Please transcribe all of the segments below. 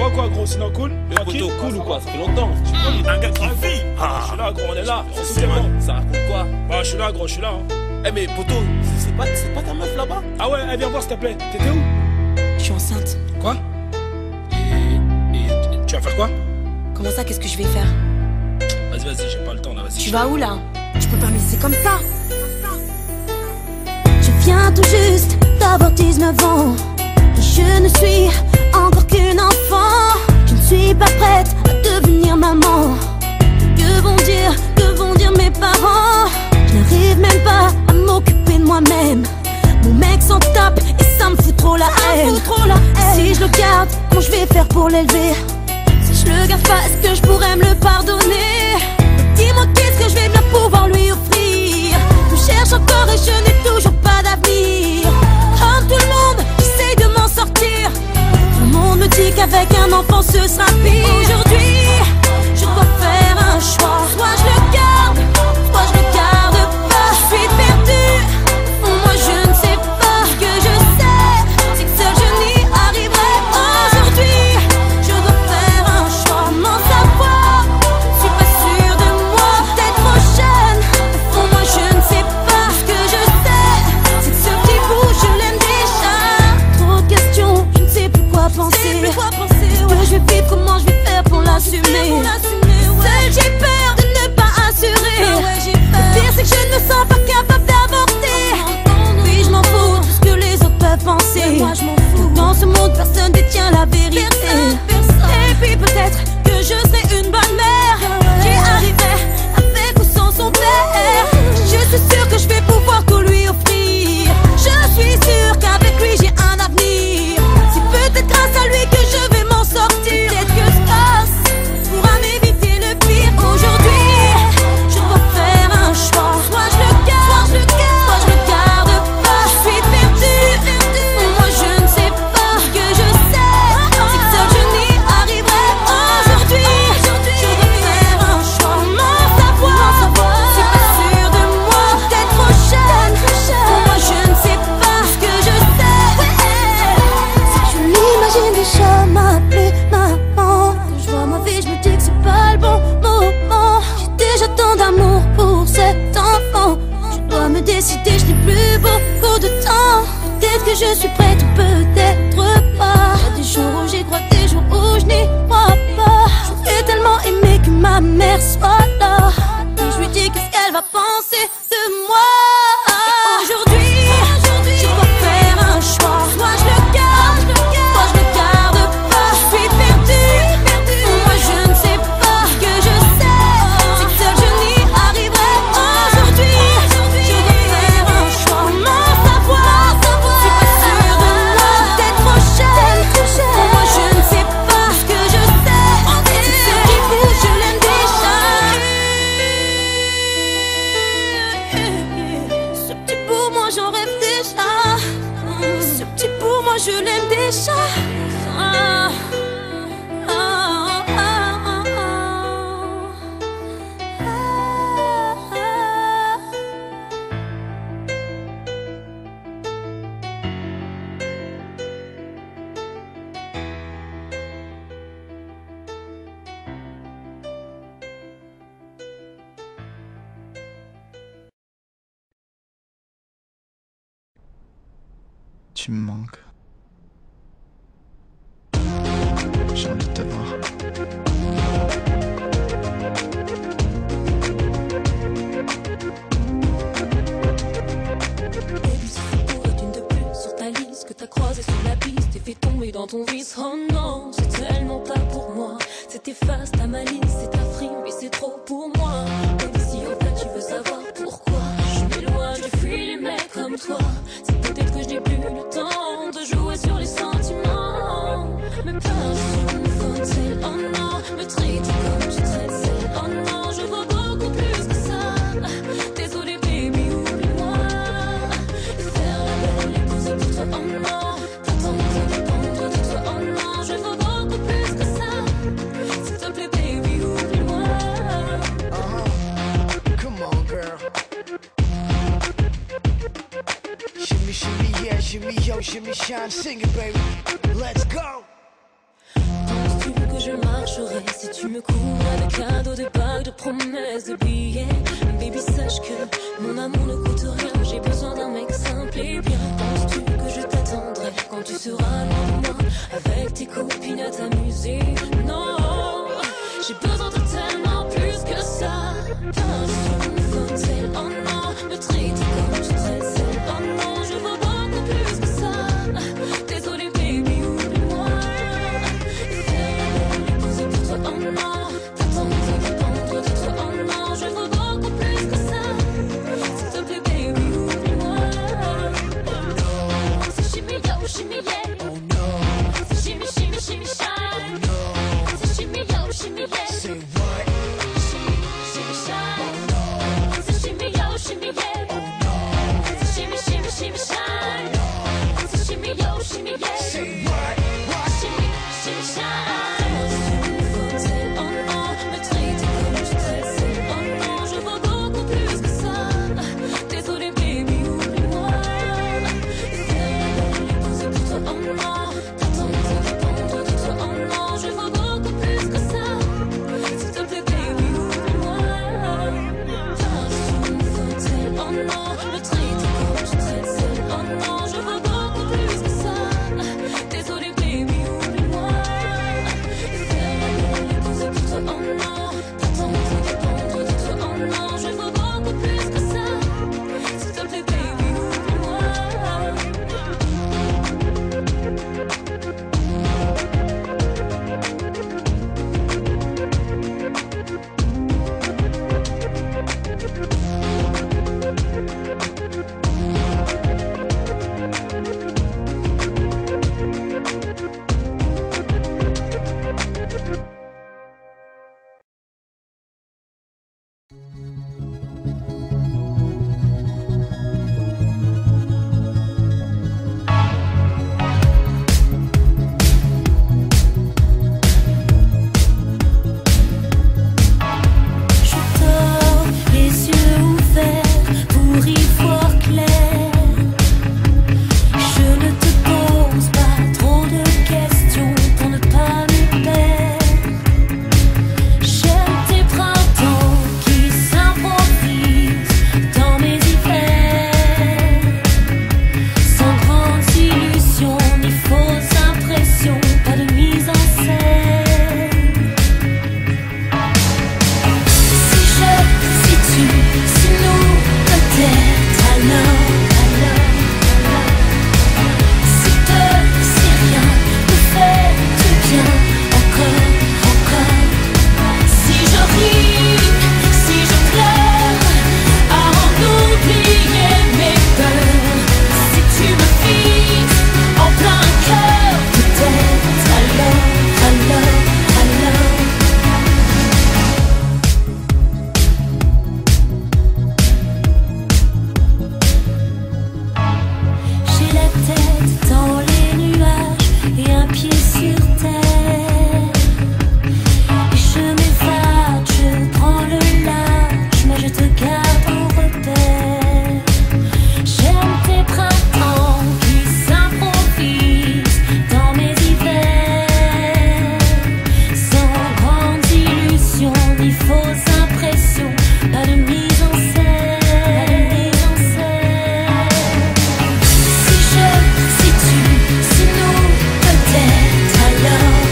va quoi gros, sinon cool? Le Tranquille, poteau, cool ou quoi? Ça fait longtemps. Un gars qui vit. Je suis là gros, on est là. C'est bon. Ça raconte quoi? Bah je suis là gros, je suis là. Eh mais poteau, c'est pas ta meuf là-bas? Ah ouais, viens voir s'il te plaît. T'étais où? Je suis enceinte. Quoi? Et tu vas faire quoi? Comment ça, qu'est-ce que je vais faire? Vas-y, j'ai pas le temps là, vas-y. Tu vas où là? Tu peux pas me laisser comme ça. Je viens tout juste d'avoir 19 ans. Et je ne suis encore qu'une enfant. Je ne suis pas prête à devenir maman. Que vont dire mes parents? Je n'arrive même pas à m'occuper de moi-même. Mon mec s'en tape et ça me fout trop la haine. Si je le garde, comment je vais faire pour l'élever? Si je le garde pas, est-ce que je pourrais me le pardonner? Dis-moi qu'est-ce que je vais bien pouvoir lui offrir. Je cherche encore et je n'ai toujours pas d'avenir. Comme tout le monde, j'essaye de m'en sortir. Tout le monde me dit qu'avec un enfant ce sera pire. Aujourd'hui, je dois faire un choix. Soit je le garde, soit je le garde pas. Je suis perdue, moi je ne sais pas. Ce que je sais, c'est que seul je n'y arriverai pas. Aujourd'hui, je dois faire un choix. M'en savoir, je suis pas sûre de moi. Peut-être trop jeune, au moi je ne sais pas. Ce que je sais, c'est que ce petit bout je l'aime déjà. Trop de questions, je ne sais plus quoi penser. Qu'est-ce que je vais vivre, comment je vais faire pour l'assumer? Seule j'ai peur de ne pas assurer. Le pire c'est que je ne me sens pas capable d'avorter. Puis je m'en fous de ce que les autres peuvent penser. Dans ce monde personne détient la vérité. Et puis peut-être que je serai une bonne mère. J'y arriverai avec ou sans son père. Je suis sûre que je vais pouvoir tout lui offrir. Je suis sûre qu'avec lui j'ai un avenir. C'est peut-être grâce à lui que je vais m'en sortir. Peut-être que ce passe pourra m'éviter le pire. Aujourd'hui, je dois faire un choix. Soit je le garde, soit je le garde pas. Je suis perdue, moi je ne sais pas. Ce que je sais, c'est que seul je n'y arriverai pas. Aujourd'hui, je dois faire un choix. M'en savoir, je suis pas sûre de moi. Peut-être trop jeune, moi je ne sais pas. Ce que je sais, c'est que je l'imagine déjà m'appeler maman. Quand je vois ma vie, je me dis que c'est pas le bon moment. J'ai déjà tant d'amour pour cet enfant. Je dois me décider, je n'ai plus beaucoup de temps. Peut-être que je suis prête ou peut-être pas. Y'a des jours où j'y crois, des jours où je n'y crois pas. J'aurais tellement aimé que ma mère soit là. Et je lui dis qu'est-ce qu'elle va penser de moi. Et aujourd'hui, je dois faire un choix. Soit je le garde, soit je le garde pas. Je suis perdue, moi je ne sais pas. Ce que je sais, c'est que seul je n'y arriverai pas. Aujourd'hui, je dois faire un choix. M'en savoir, je suis pas sûre de moi. Peut-être trop jeune, moi je ne sais pas. Ce que je sais, c'est que ce petit bout je l'aime déjà. Ce petit bout, moi j'en rêve déjà. Ce petit bout, moi je l'aime déjà. Ah, ah, ah, ah, ah. Tu me manques. J'ai envie de te voir. Une de plus sur ta liste que t'as croisé sur la piste et fait tomber dans ton vice. Oh non, c'est tellement pas pour moi. C'est tes faces, ta malice, c'est ta frime, mais c'est trop pour moi. Même si en fait tu veux savoir pourquoi je m'éloigne, je fuis les mecs comme toi. C'est peut-être que je n'ai plus le temps de jouer sur les sentiments. Mais pas sur une faute, oh non, me traite comme tu traites celle. Oh non, je vois beaucoup plus que ça. Désolé baby, oublie-moi. Faire la belle et poser pour toi, oh non. T'attends de dépendre de toi, oh non. Je vois beaucoup plus que ça. S'il te plaît baby, oublie-moi. Come on girl. Shimmy, shimmy, yeah, shimmy, yo, shimmy, shine, sing it baby. Let's go. Penses-tu me couvre de cadeaux, de bagues, de promesses, de billets. Baby, sache que mon amour ne coûte rien. J'ai besoin d'un mec simple et bien. Penses-tu que je t'attendrai quand tu seras loin de moi, avec tes copines à t'amuser? Non, j'ai besoin de tellement plus que ça. Pas sous comme tel, oh non, me traiter comme je traite celle. Oh non, je veux beaucoup plus que ça. Désolé baby, oublie-moi. Faire la belle épouse pour toi, oh non. T'attends de dépendre de toi, oh non. Je veux beaucoup plus que ça. S'il te plaît baby, oublie-moi. C'est shimmy yo, shimmy yeah. Oh no, C'est shimmy, shimmy, shimmy shine. C'est shimmy yo, shimmy yeah. say what? Shimmy, shimmy shine. C'est shimmy yo, shimmy yeah. C'est shimmy, shimmy, shimmy shine. C'est shimmy yo, shimmy yeah. Say what? Shimmy, shimmy shine. Oh non, me traiter comme je traite celle. Oh non, je veux beaucoup plus que ça. Désolé baby, oublie-moi. Faire la belle épouse pour toi, oh non. T'attends de dépendre de toi, oh non. Je veux beaucoup plus que ça. S'il te plaît baby, oublie-moi. Pas sous mon fauteuil, oh non. Me traiter comme je traite celle. Oh non, je veux beaucoup plus que ça. Désolé baby, oublie-moi. Faire la belle épouse pour toi, oh non. T'attends de dépendre de toi, oh non. Je veux beaucoup plus que ça. S'il te plaît baby, oublie-moi. Je dors les yeux ouverts pour y voir clair. Je ne te pose pas trop de questions pour ne pas me perdre. J'aime tes printemps qui s'improvisent dans mes hivers, sans grandes illusions ni fausses impressions, pas de mise en scène. Si tu, si nous, peut-être alors. Si rien ne fait du bien, encore. Si je ris, si je pleure, à en oublier mes peurs. Si tu me fixes en plein cœur, peut-être alors. J'ai la tête dans les nuages et un pied sur terre. Et je m'évade, je prends le large, mais je te garde en repère. J'aime tes printemps qui s'improvisent dans mes hivers, sans grandes illusions ni fausses impressions, pas de mise en scène. Si tu, si nous, peut-être alors.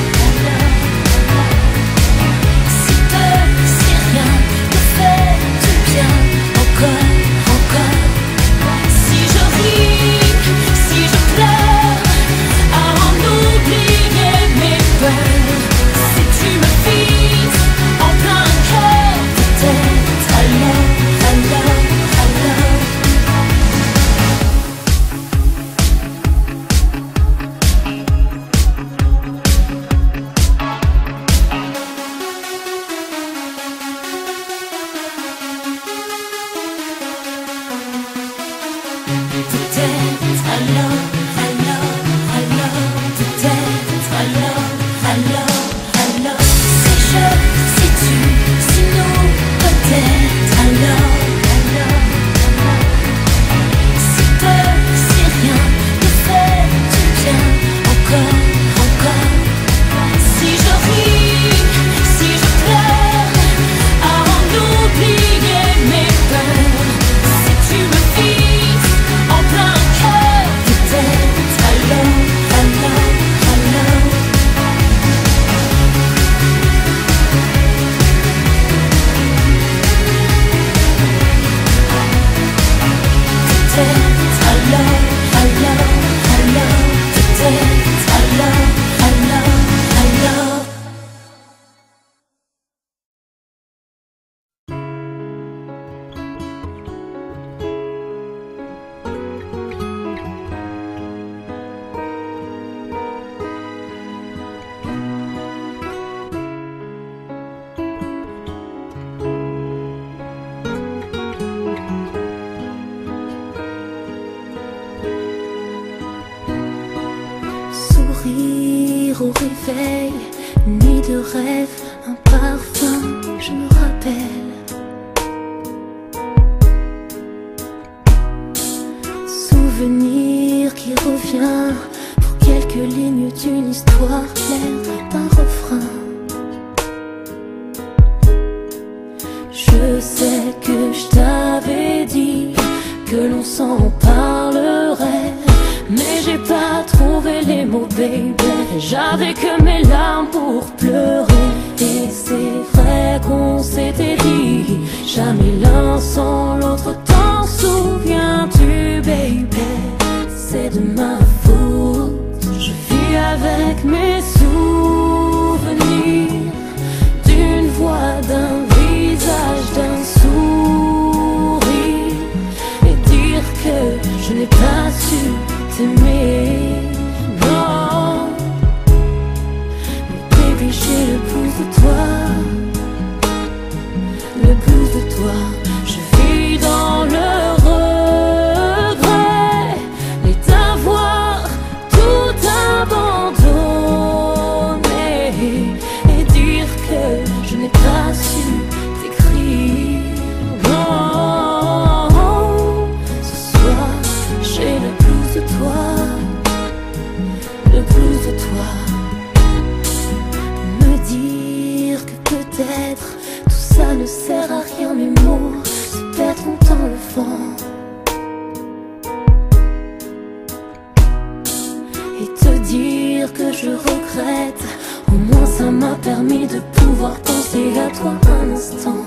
veille, une nuit de rêve, un parfum, je me rappelle. Souvenir qui revient pour quelques lignes d'une histoire claire d'un refrain. Je sais que je t'avais dit que l'on s'en parlerait, mais j'ai pas trouvé les mots, baby. J'avais que mes larmes pour pleurer. Et c'est vrai qu'on s'était dit jamais l'un sans l'autre. T'en souviens-tu, baby? C'est de ma faute. Je vis avec mes souvenirs d'une voix, d'un visage, d'un sourire, et dire que je n'ai pas su t'aimer, non. Mais baby, j'ai le blues de toi, le blues de toi. Je vis dans le regret et d'avoir tout abandonné, et dire que je n'ai pas su t'écrire, non. Ce soir, j'ai le blues de toi, le blues de toi. Me dire que peut-être tout ça ne sert à rien, mes mots se perdront dans le vent. Et te dire que je regrette, au moins ça m'a permis de pouvoir penser à toi un instant.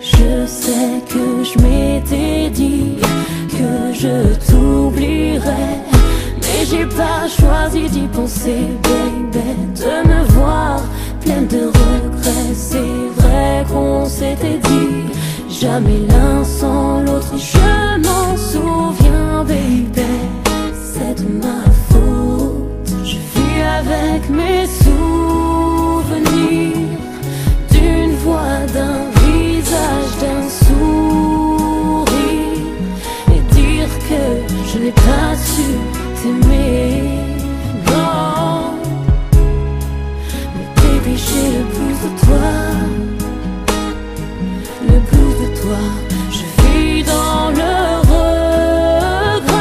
Je sais que je m'étais dit que je t'oublierais, mais j'ai pas choisi d'y penser, baby. De me voir pleine de regrets. C'est vrai qu'on s'était dit jamais l'un sans l'autre. Je m'en souviens, baby. C'est de ma faute. Je vis avec mes souvenirs d'une voix, d'un visage, d'un sourire, et dire que je n'ai pas su t'aimer, non. Mais baby, j'ai le blues de toi, le blues de toi. Je vis dans le regret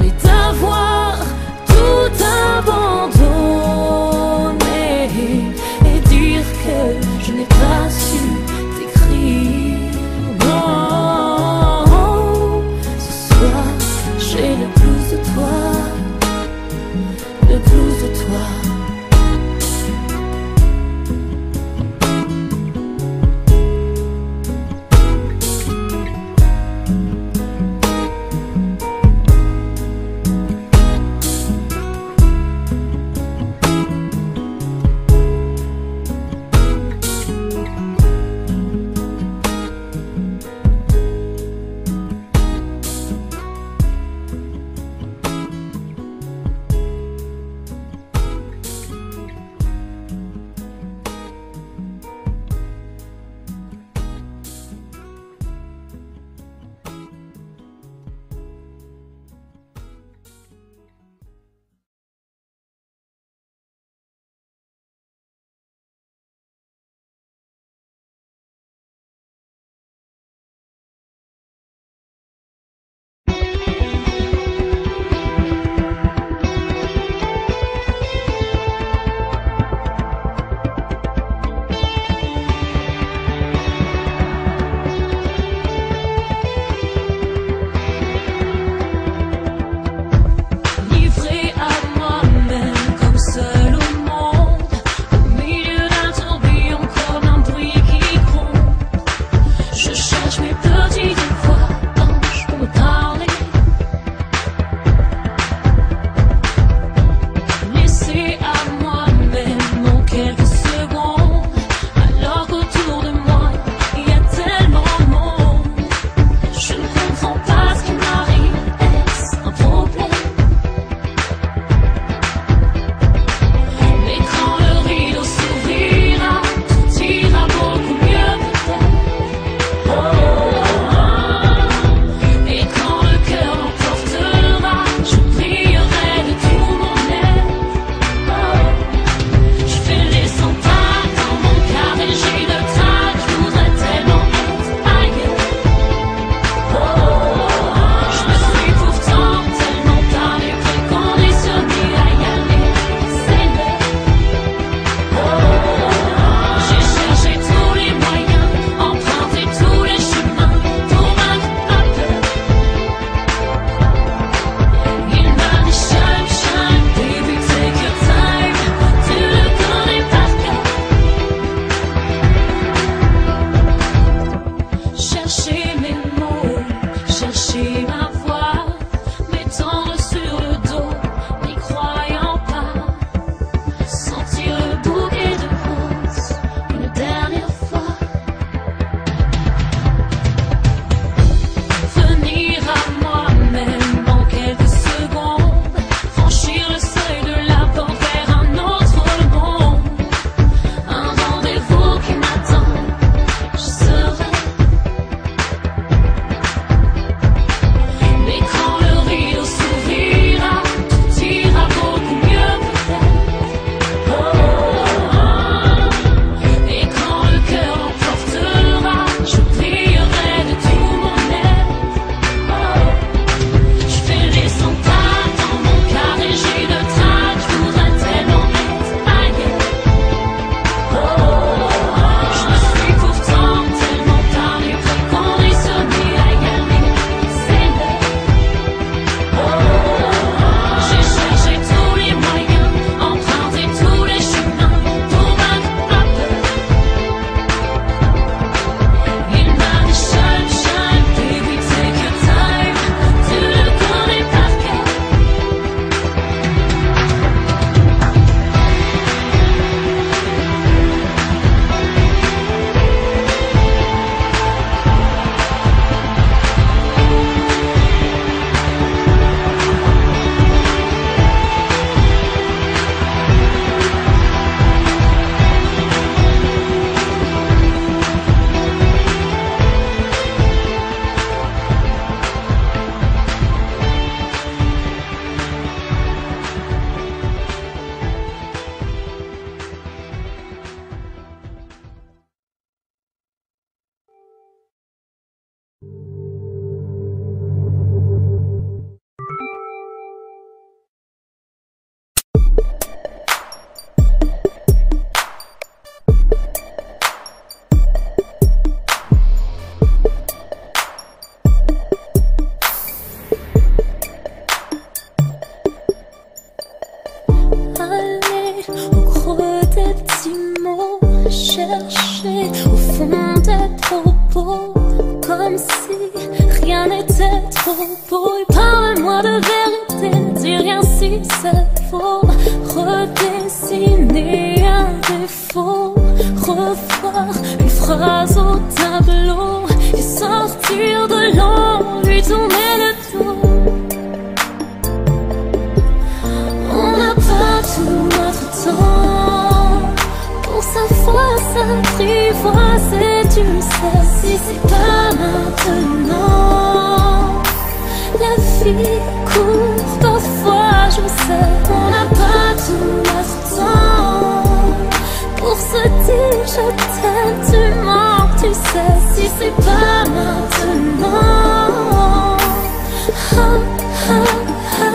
et d'avoir chercher au fond des propos, comme si rien n'était trop beau. Et parle-moi de vérité, dis rien si c'est faux. Redessiner un défaut, revoir une phrase au tableau et sortir de l'ombre, lui tourner le dos. On n'a pas tout notre temps pour s'apprivoiser, tu sais. Si c'est pas maintenant, la vie court parfois, je sais. On n'a pas tout notre temps pour se dire je t'aime, tu manques, tu sais. Si c'est pas maintenant, ah, ah, ah.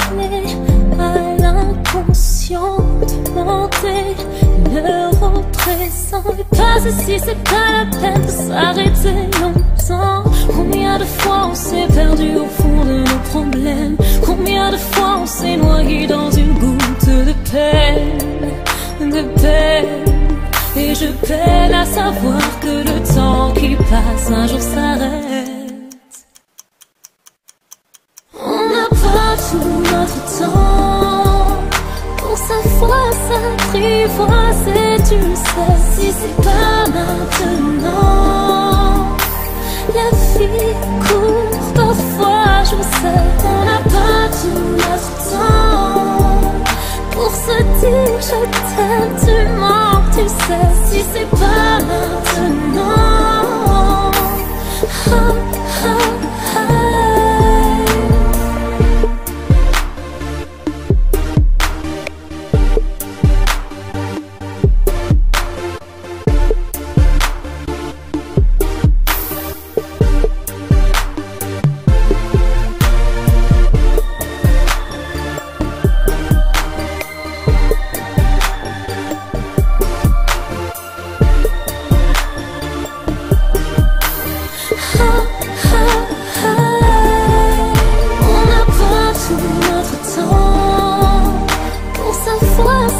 Parler à l'inconscient, demander l'heure au présent. Et pas si c'est pas la peine de s'arrêter longtemps. Combien de fois on s'est perdu au fond de nos problèmes? Combien de fois on s'est noyé dans une goutte de peine, de peine? Et je peine à savoir que le temps qui passe un jour s'arrête. Tout notre temps pour s'apprivoiser, tu sais. Si c'est pas maintenant, la vie court parfois, je sais. On n'a pas tout notre temps pour se dire je t'aime, tu manques, tu sais. Si c'est pas maintenant, ah, ah, ah.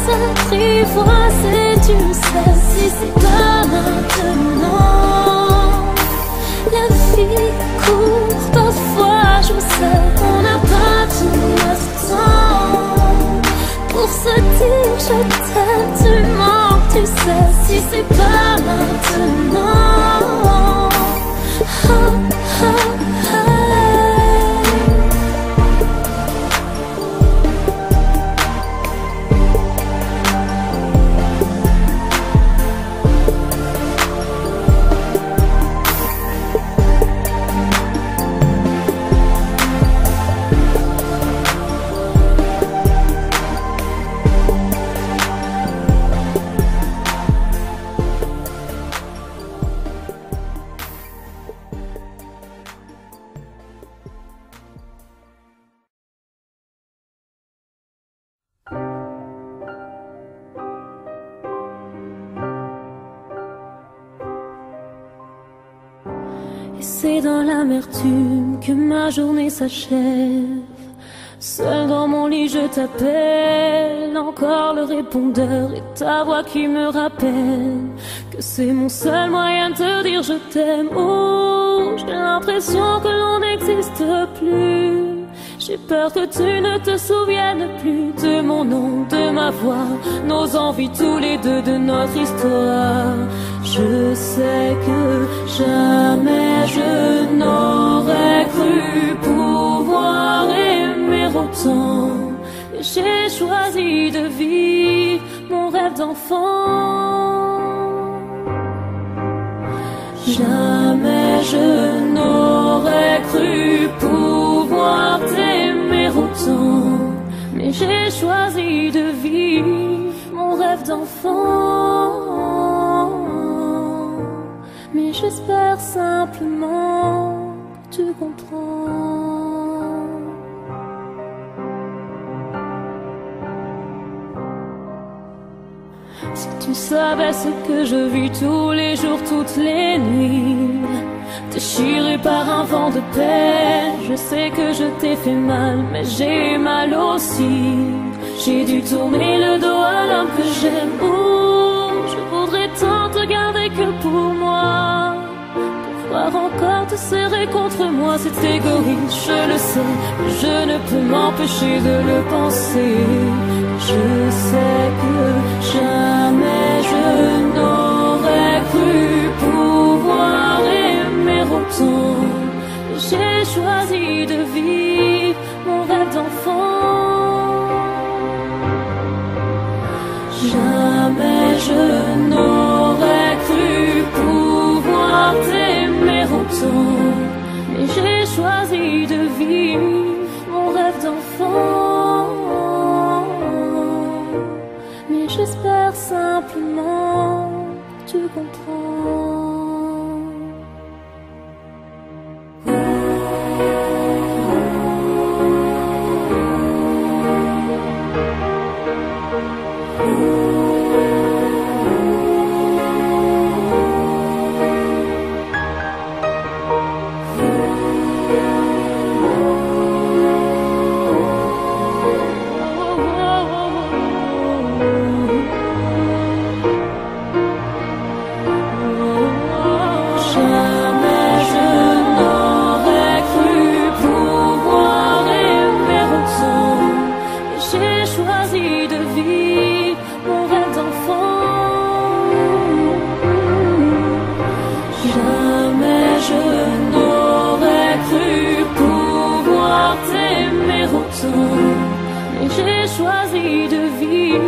S'apprivoiser, tu sais. Si c'est pas maintenant, la vie court parfois, je sais. On n'a pas tout notre temps pour se dire je t'aime, tu manques, tu sais. Si c'est pas maintenant, ah, ah, ah. C'est dans l'amertume que ma journée s'achève. Seul dans mon lit je t'appelle, encore le répondeur et ta voix qui me rappelle que c'est mon seul moyen de te dire je t'aime. Oh, j'ai l'impression que l'on n'existe plus. J'ai peur que tu ne te souviennes plus de mon nom, de ma voix, nos envies tous les deux, de notre histoire. Je sais que jamais je n'aurais cru pouvoir aimer autant. Mais j'ai choisi de vivre mon rêve d'enfant. Jamais je n'aurais cru pouvoir t'aimer autant. Mais j'ai choisi de vivre mon rêve d'enfant. Mais j'espère simplement que tu comprends. tu savais ce que je vis tous les jours, toutes les nuits. Déchiré par un vent de paix, je sais que je t'ai fait mal, mais j'ai mal aussi. J'ai dû tourner le dos à l'homme que j'aime. Oh, je voudrais tant te garder que pour moi. Pouvoir encore te serrer contre moi, c'est égoïste, je le sais, mais je ne peux m'empêcher de le penser. Je sais que jamais je n'aurais cru pouvoir aimer autant. J'ai choisi de vivre mon rêve d'enfant. Jamais je n'aurais cru pouvoir t'aimer autant. Mais j'ai choisi de vivre mon rêve d'enfant. Mais j'espère simplement que tu comprends. Mais j'ai choisi de vivre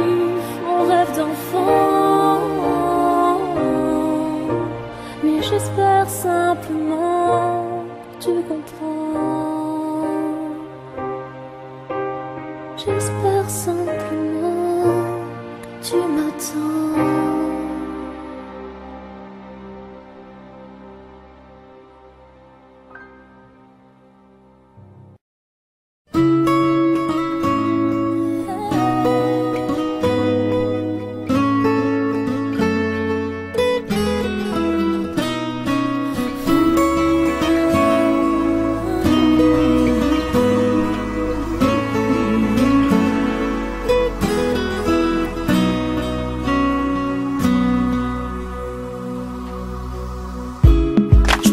mon rêve d'enfant. Mais j'espère simplement que tu comprends. J'espère simplement que tu m'attends.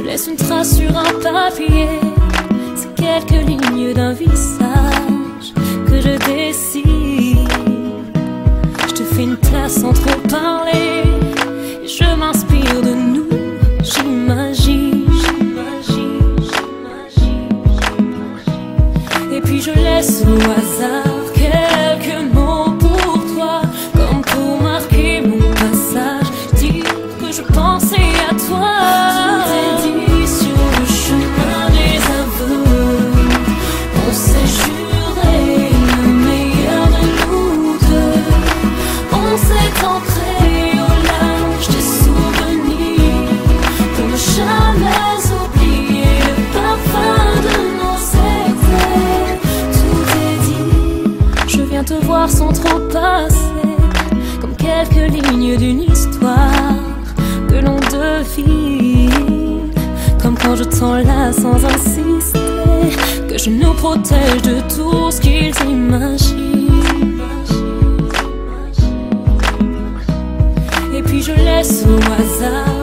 Laisse une trace sur un papier, c'est quelques lignes d'un visage que je dessine. Je te fais une place sans trop parler, et je m'inspire de nous, j'imagine. Et puis je laisse au hasard quelques mots pour toi, comme pour marquer mon passage, dire que je pensais à toi. Te voir sans trop passer, comme quelques lignes d'une histoire que l'on devine, comme quand je t'enlace sans insister, que je nous protège de tout ce qu'ils imaginent. Et puis je laisse au hasard